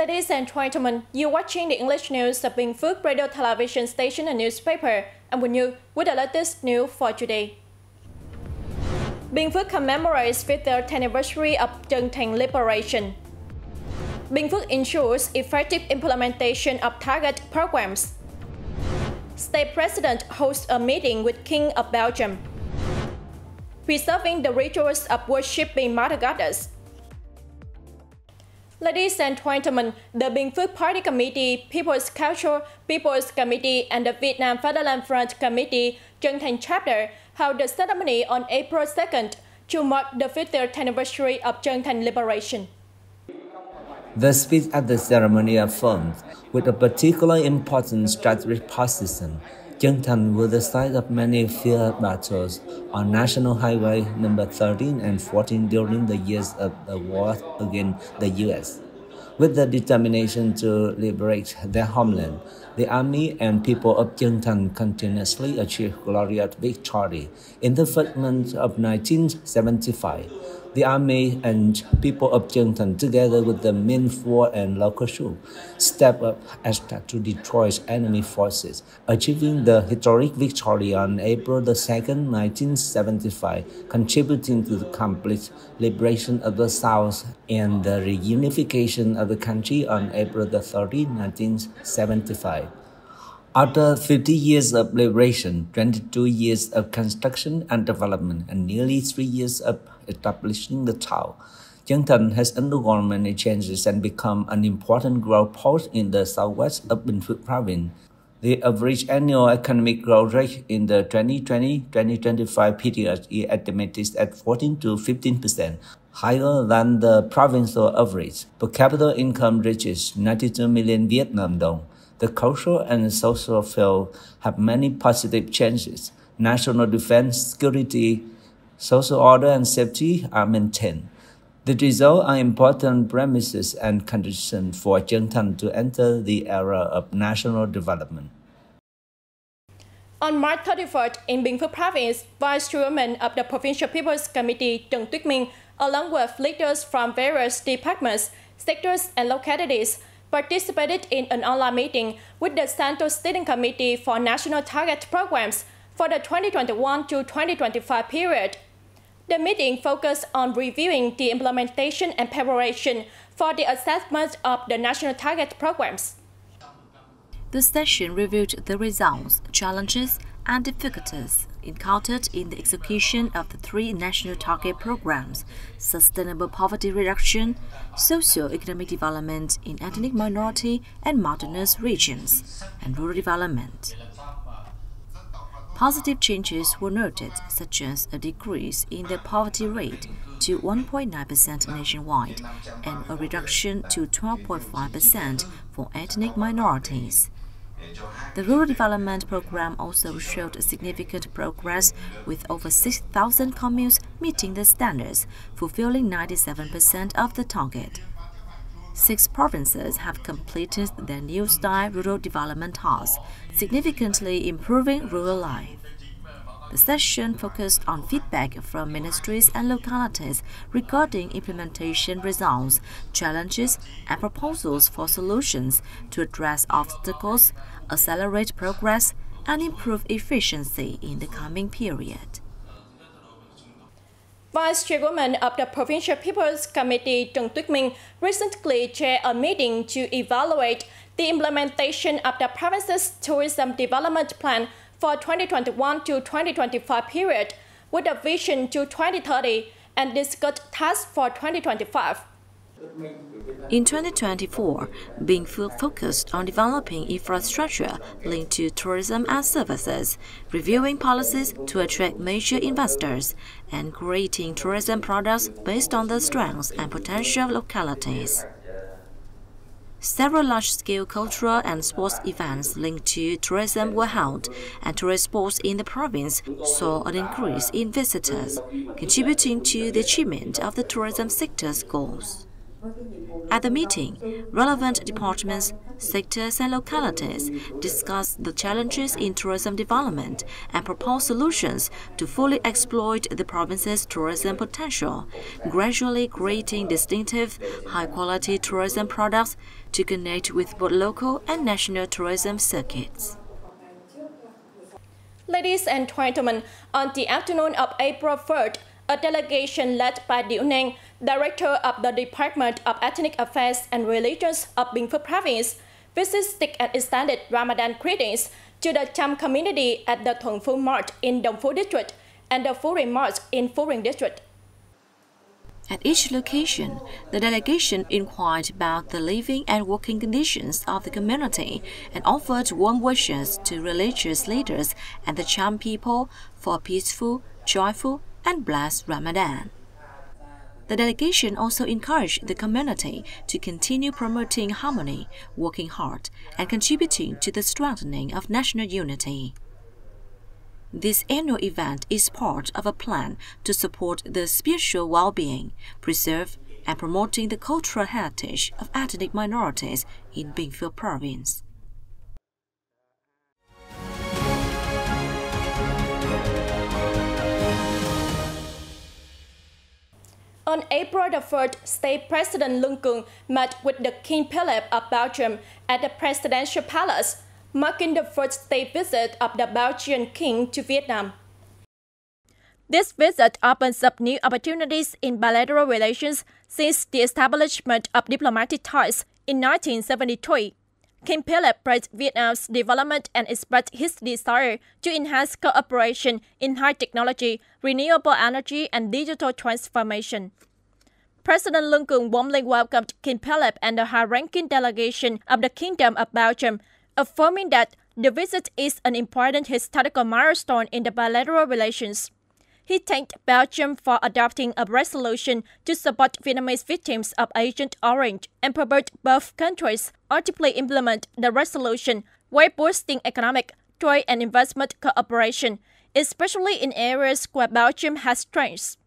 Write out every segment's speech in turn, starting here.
Ladies and gentlemen, you're watching the English news of Binh Phuoc radio television station and newspaper, and with you with the latest news for today. Binh Phuoc commemorates 50th anniversary of Chon Thanh Liberation. Binh Phuoc ensures effective implementation of target programs. State President hosts a meeting with King of Belgium. Preserving the rituals of worshipping Mother Goddess. Ladies and gentlemen, the Binh Phuoc Party Committee, People's Culture, People's Committee, and the Vietnam Fatherland Front Committee, Chon Thanh Chapter, held the ceremony on April 2nd to mark the 50th anniversary of Chon Thanh Liberation. The speech at the ceremony affirmed, with a particularly important strategic position, Chon Thanh was the site of many fierce battles on National Highway number 13 and 14 during the years of the war against the U.S. With the determination to liberate their homeland, the army and people of Chon Thanh continuously achieved glorious victory. In the first month of 1975, the army and people of Chon Thanh, together with the Binh Phuoc and local troops, stepped up and started to destroy enemy forces, achieving the historic victory on April 2nd, 1975, contributing to the complete liberation of the South and the reunification of the country on April 30, 1975. After 50 years of liberation, 22 years of construction and development, and nearly 3 years of establishing the town, Chon Thanh has undergone many changes and become an important growth post in the southwest of Binh Phuoc province. The average annual economic growth rate in the 2020-2025 period is estimated at 14 to 15%, higher than the provincial average. Per capita income reaches 92 million Vietnam dong. The cultural and social field have many positive changes. National defense, security, social order and safety are maintained. The results are important premises and conditions for Chon Thanh to enter the era of national development. On March 31st, in Binh Phuoc Province, Vice Chairman of the Provincial People's Committee, Trần Tuyết Minh, along with leaders from various departments, sectors, and localities, participated in an online meeting with the Central Steering Committee for National Target Programs for the 2021 to 2025 period. The meeting focused on reviewing the implementation and preparation for the assessment of the national target programs. The session reviewed the results, challenges, and difficulties encountered in the execution of the 3 national target programs: sustainable poverty reduction, socio-economic development in ethnic minority and mountainous regions, and rural development. Positive changes were noted, such as a decrease in the poverty rate to 1.9% nationwide and a reduction to 12.5% for ethnic minorities. The rural development program also showed significant progress, with over 6,000 communes meeting the standards, fulfilling 97% of the target. 6 provinces have completed their new-style rural development tasks, significantly improving rural life. The session focused on feedback from ministries and localities regarding implementation results, challenges, and proposals for solutions to address obstacles, accelerate progress, and improve efficiency in the coming period. Vice Chairwoman of the Provincial People's Committee, Trần Tuyết Minh, recently chaired a meeting to evaluate the implementation of the province's tourism development plan for 2021 to 2025 period, with a vision to 2030 and discussed tasks for 2025. In 2024, Binh Phuoc focused on developing infrastructure linked to tourism and services, reviewing policies to attract major investors, and creating tourism products based on the strengths and potential of localities. Several large-scale cultural and sports events linked to tourism were held, and tourist sports in the province saw an increase in visitors, contributing to the achievement of the tourism sector's goals. At the meeting, relevant departments, sectors and localities discussed the challenges in tourism development and proposed solutions to fully exploit the province's tourism potential, gradually creating distinctive, high-quality tourism products to connect with both local and national tourism circuits. Ladies and gentlemen, on the afternoon of April 3rd, a delegation led by Điu Nang, Director of the Department of Ethnic Affairs and Religions of Binh Phuoc Province, visited and extended Ramadan greetings to the Cham community at the Thuận Phu March in Dong Phu District and the Phu Ring March in Phu Ring District. At each location, the delegation inquired about the living and working conditions of the community and offered warm wishes to religious leaders and the Cham people for a peaceful, joyful, and blessed Ramadan. The delegation also encouraged the community to continue promoting harmony, working hard, and contributing to the strengthening of national unity. This annual event is part of a plan to support the spiritual well-being, preserve and promoting the cultural heritage of ethnic minorities in Binh Phuoc Province. On April the 3rd, State President Luân Cường met with the King Philip of Belgium at the Presidential Palace, marking the first state visit of the Belgian King to Vietnam. This visit opens up new opportunities in bilateral relations since the establishment of diplomatic ties in 1973. King Philip praised Vietnam's development and expressed his desire to enhance cooperation in high technology, renewable energy, and digital transformation. President Luân Cường warmly welcomed King Philip and the high-ranking delegation of the Kingdom of Belgium, affirming that the visit is an important historical milestone in the bilateral relations. He thanked Belgium for adopting a resolution to support Vietnamese victims of Agent Orange and promote both countries ultimately implement the resolution while boosting economic, trade and investment cooperation, especially in areas where Belgium has strengths.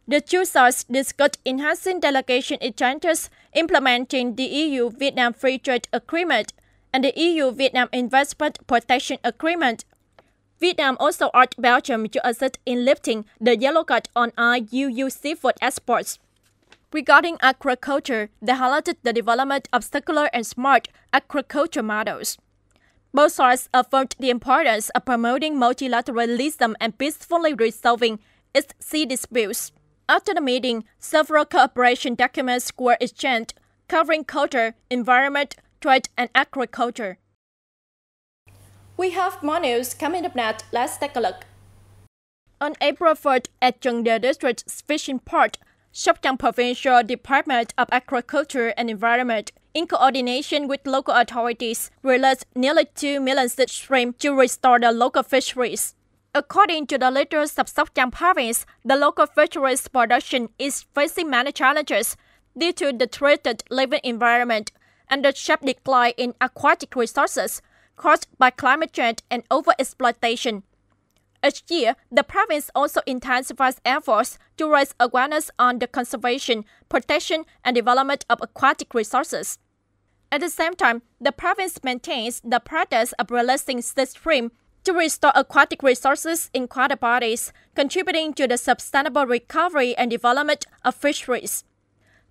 The two sides discussed enhancing delegation exchanges, implementing the EU-Vietnam Free Trade Agreement, and the EU-Vietnam Investment Protection Agreement. Vietnam also urged Belgium to assist in lifting the yellow card on IUU seafood exports. Regarding agriculture, they highlighted the development of circular and smart agriculture models. Both sides affirmed the importance of promoting multilateralism and peacefully resolving its sea disputes. After the meeting, several cooperation documents were exchanged, covering culture, environment, trade, and agriculture. We have more news coming up next. Let's take a look. On April 3rd, at Chon District's fishing port, Sóc Trăng Provincial Department of Agriculture and Environment, in coordination with local authorities, released nearly 2 million sea shrimp to restore the local fisheries. According to the leaders of Sóc Trăng Province, the local fisheries production is facing many challenges due to the threatened living environment and the sharp decline in aquatic resources caused by climate change and overexploitation. Each year, the province also intensifies efforts to raise awareness on the conservation, protection, and development of aquatic resources. At the same time, the province maintains the practice of releasing sea shrimp to restore aquatic resources in water bodies, contributing to the sustainable recovery and development of fisheries.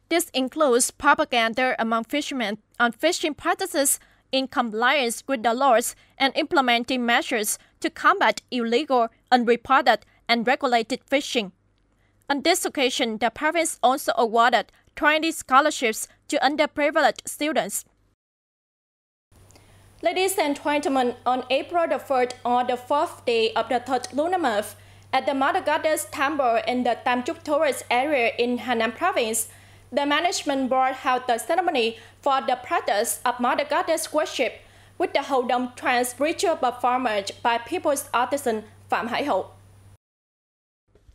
This includes propaganda among fishermen on fishing practices in compliance with the laws and implementing measures to combat illegal, unreported, and regulated fishing. On this occasion, the province also awarded 20 scholarships to underprivileged students. Ladies and gentlemen, on April the 3rd, on the 4th day of the 3rd lunar month, at the Mother Goddess Temple in the Tam Chúc tourist area in Hà Nam Province, the management board held the ceremony for the practice of Mother Goddess worship with the Hậu Đồng trance ritual performance by people's artisan Phạm Hải Hậu.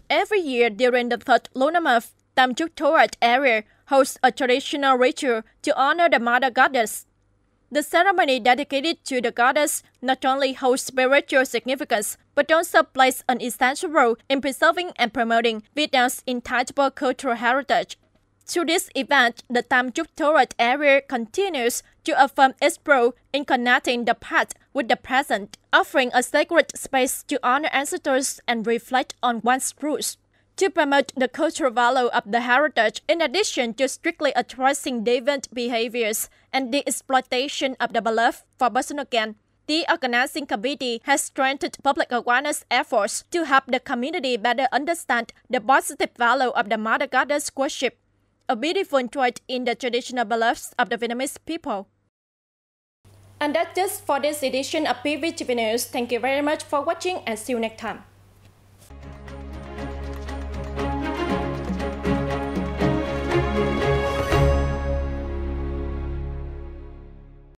Every year during the 3rd lunar month, Tam Chúc tourist area hosts a traditional ritual to honor the Mother Goddess. The ceremony dedicated to the goddess not only holds spiritual significance, but also plays an essential role in preserving and promoting Vietnam's intangible cultural heritage. Through this event, the Tam Chuk Torah area continues to affirm its role in connecting the past with the present, offering a sacred space to honor ancestors and reflect on one's roots. To promote the cultural value of the heritage, in addition to strictly addressing deviant behaviors and the exploitation of the belief for personal gain, the organizing committee has strengthened public awareness efforts to help the community better understand the positive value of the Mother Goddess worship, a beautiful trait in the traditional beliefs of the Vietnamese people. And that's just for this edition of BPTV News. Thank you very much for watching and see you next time.